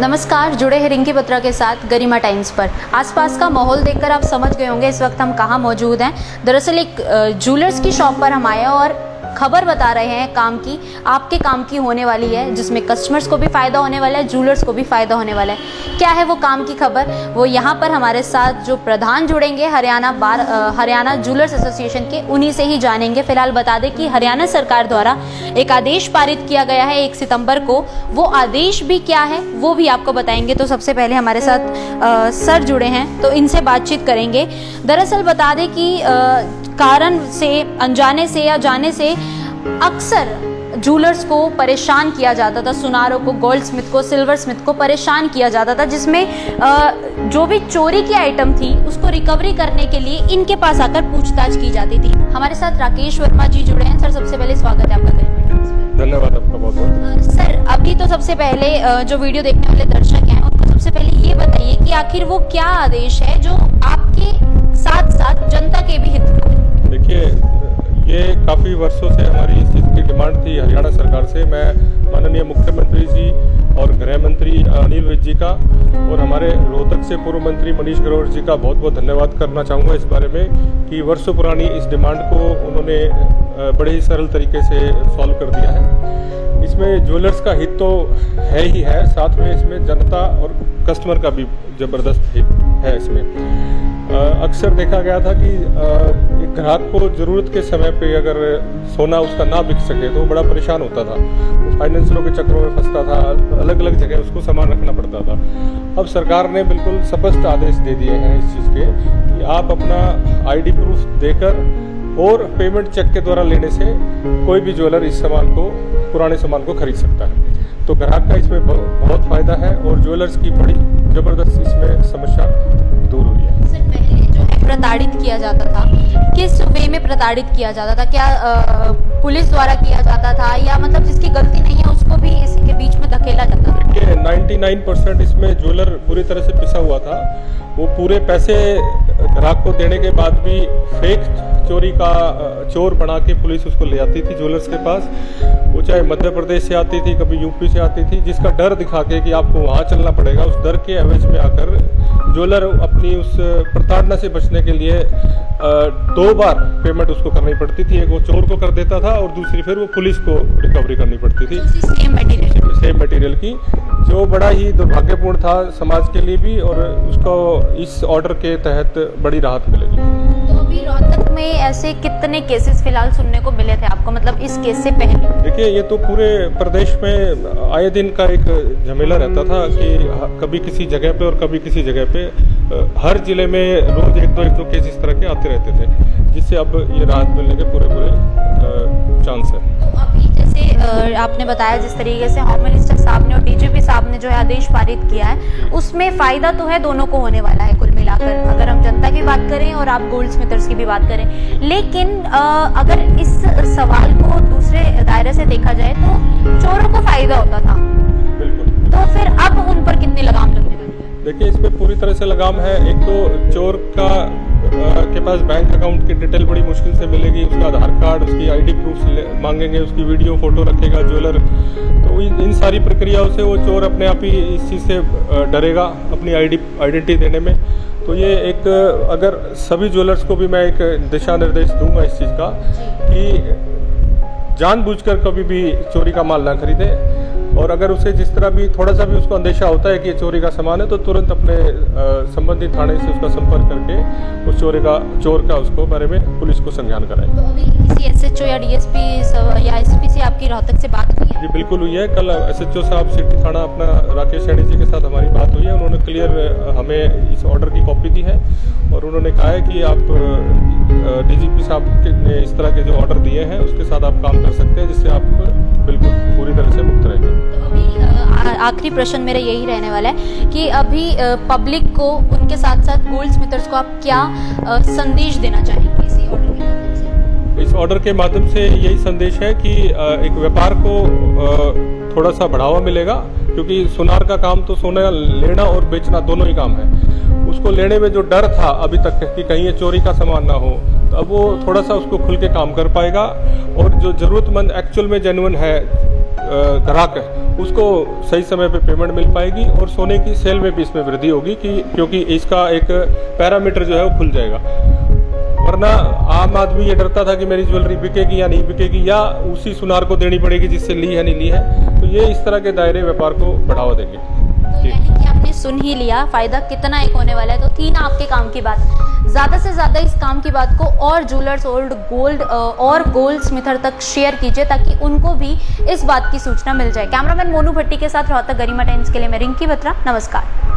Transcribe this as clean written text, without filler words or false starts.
नमस्कार, जुड़े हैं रिंकी बत्रा के साथ गरिमा टाइम्स पर। आसपास का माहौल देखकर आप समझ गए होंगे इस वक्त हम कहाँ मौजूद हैं। दरअसल एक ज्वेलर्स की शॉप पर हम आए हैं और खबर बता रहे हैं काम की, आपके काम की होने वाली है, जिसमें कस्टमर्स को भी फ़ायदा होने वाला है, ज्वेलर्स को भी फ़ायदा होने वाला है। क्या है वो काम की खबर? वो यहाँ पर हमारे साथ जो प्रधान जुड़ेंगे हरियाणा ज्वेलर्स एसोसिएशन के, उन्हीं से ही जानेंगे। फिलहाल बता दें कि हरियाणा सरकार द्वारा एक आदेश पारित किया गया है 1 सितंबर को। वो आदेश भी क्या है वो भी आपको बताएंगे। तो सबसे पहले हमारे साथ सर जुड़े हैं, तो इनसे बातचीत करेंगे। दरअसल बता दें कि कारण से, अनजाने से या जाने से अक्सर ज्वेलर्स को परेशान किया जाता था, सुनारों को, गोल्ड स्मिथ को, सिल्वर स्मिथ को परेशान किया जाता था, जिसमें जो भी चोरी की आइटम थी उसको रिकवरी करने के लिए इनके पास आकर पूछताछ की जाती थी। हमारे साथ राकेश वर्मा जी जुड़े हैं। सर, सबसे पहले स्वागत है आपका। धन्यवाद आपका बहुत बहुत। सर, अभी तो सबसे पहले जो वीडियो देखने वाले दर्शक हैं उनको सबसे पहले ये बताइए कि आखिर वो क्या आदेश है जो आपके साथ साथ जनता के भी हित में। देखिए, ये काफ़ी वर्षों से हमारी इस चीज़ की डिमांड थी हरियाणा सरकार से। मैं माननीय मुख्यमंत्री जी और गृह मंत्री अनिल विज जी का और हमारे रोहतक से पूर्व मंत्री मनीष ग्रोवर जी का बहुत बहुत धन्यवाद करना चाहूँगा इस बारे में कि वर्षों पुरानी इस डिमांड को उन्होंने बड़े ही सरल तरीके से सॉल्व कर दिया है। इसमें ज्वेलर्स का हित तो है ही है, साथ में इसमें जनता और कस्टमर का भी ज़बरदस्त हित है। इसमें अक्सर देखा गया था कि एक ग्राहक को ज़रूरत के समय पे अगर सोना उसका ना बिक सके तो वो बड़ा परेशान होता था, फाइनेंसरों के चक्रों में फंसता था, अलग अलग जगह उसको सामान रखना पड़ता था। अब सरकार ने बिल्कुल स्पष्ट आदेश दे दिए हैं इस चीज़ के कि आप अपना आईडी प्रूफ देकर और पेमेंट चेक के द्वारा लेने से कोई भी ज्वेलर इस सामान को, पुराने सामान को खरीद सकता है। तो ग्राहक का इसमें बहुत फ़ायदा है और ज्वेलर्स की बड़ी ज़बरदस्त इसमें समस्या दूर हुई है। सर, पहले जो है प्रताड़ित किया जाता था, किस वे में प्रताड़ित किया जाता था? क्या पुलिस द्वारा किया जाता था या मतलब जिसकी गलती नहीं है उसको भी इसके बीच में धकेला जाता था? देखिए, 99% इसमें ज्वेलर पूरी तरह से पिसा हुआ था। वो पूरे पैसे ग्राहक को देने के बाद भी फेक चोरी का चोर बना के पुलिस उसको ले आती थी ज्वेलर्स के पास। वो चाहे मध्य प्रदेश से आती थी, कभी यूपी से आती थी, जिसका डर दिखा के कि आपको वहाँ चलना पड़ेगा, उस डर के एवज में आकर ज्वेलर अपनी उस प्रताड़ना से बचने के लिए 2 बार पेमेंट उसको करनी पड़ती थी। एक वो चोर को कर देता था और दूसरी फिर वो पुलिस को रिकवरी करनी पड़ती थी सेम मटेरियल की, जो बड़ा ही दुर्भाग्यपूर्ण था समाज के लिए भी, और उसको इस ऑर्डर के तहत बड़ी राहत मिलेगी। तो अभी रोहतक में ऐसे कितने केसेस फिलहाल सुनने को मिले थे आपको, मतलब इस केस से पहले? देखिए, ये तो पूरे प्रदेश में आए दिन का एक झमेला रहता था कि कभी किसी जगह पे और कभी किसी जगह पे, हर जिले में रोज एक दो केस इस तरह के आते रहते थे, जिससे अब ये राहत मिलने के पूरे चांस है। तो अभी जैसे आपने बताया जिस तरीके से होम मिनिस्टर साहब ने और डीजीपी साहब ने जो है आदेश पारित किया है, उसमें फ़ायदा तो है, दोनों को होने वाला है कुल मिलाकर, अगर हम जनता की बात करें और आप गोल्ड स्मिथर्स की भी बात करें। लेकिन अगर इस सवाल को दूसरे दायरे से देखा जाए तो चोरों को फ़ायदा होता था, बिल्कुल। तो फिर अब उन पर कितनी लगाम लगने वाली है? देखिए, इसमें पूरी तरह से लगाम है। एक तो चोर के पास बैंक अकाउंट की डिटेल बड़ी मुश्किल से मिलेगी, उसका आधार कार्ड, उसकी आईडी प्रूफ मांगेंगे, उसकी वीडियो फोटो रखेगा ज्वेलर, तो इन सारी प्रक्रियाओं से वो चोर अपने आप ही इस चीज़ से डरेगा अपनी आइडेंटिटी देने में। तो ये एक, अगर सभी ज्वेलर्स को भी मैं एक दिशा निर्देश दूंगा इस चीज़ का कि जानबूझकर कभी भी चोरी का माल ना खरीदे, और अगर उसे जिस तरह भी थोड़ा सा भी उसको अंदेशा होता है कि ये चोरी का सामान है, तो तुरंत अपने संबंधित थाने से उसका संपर्क करके उस चोर का उसको बारे में पुलिस को संज्ञान कराएं। तो अभी किसी एसएचओ या डीएसपी या एसपी से आपकी रोहतक से बात हुई है? जी बिल्कुल हुई है। कल एसएचओ साहब सिटी थाना अपना राकेश सैनी जी के साथ हमारी बात हुई है। उन्होंने क्लियर हमें इस ऑर्डर की कॉपी दी है और उन्होंने कहा है कि आप डीजीपी साहब ने इस तरह के जो ऑर्डर दिए हैं उसके साथ आप काम कर सकते हैं, जिससे आप बिल्कुल पूरी तरह से मुक्त रहेंगे। तो अभी आखिरी प्रश्न मेरा यही रहने वाला है कि अभी पब्लिक को, उनके साथ साथ गोल्ड स्मिथर्स को आप क्या संदेश देना चाहेंगे इसी ऑर्डर के माध्यम से? इस ऑर्डर के माध्यम से यही संदेश है कि एक व्यापार को थोड़ा सा बढ़ावा मिलेगा, क्योंकि सुनार का काम तो सोना लेना और बेचना दोनों ही काम है। उसको लेने में जो डर था अभी तक कि कहीं ये चोरी का सामान ना हो, अब वो थोड़ा सा उसको खुल के काम कर पाएगा और जो ज़रूरतमंद एक्चुअल में जेन्युइन है ग्राहक है उसको सही समय पे पेमेंट मिल पाएगी और सोने की सेल में भी इसमें वृद्धि होगी क्योंकि इसका एक पैरामीटर जो है वो खुल जाएगा। वरना आम आदमी ये डरता था कि मेरी ज्वेलरी बिकेगी या नहीं बिकेगी, या उसी सुनार को देनी पड़ेगी जिससे ली है नहीं ली है। तो ये इस तरह के दायरे व्यापार को बढ़ावा देंगे। तो यानी कि आपने सुन ही लिया फायदा कितना एक होने वाला है। तो थी ना आपके काम की बात, ज़्यादा से ज़्यादा इस काम की बात को और ज्वेलर्स और गोल्ड स्मिथर तक शेयर कीजिए ताकि उनको भी इस बात की सूचना मिल जाए। कैमरामैन मोनू भट्टी के साथ रोहतक गरिमा टाइम्स के लिए मैं रिंकी बत्रा, नमस्कार।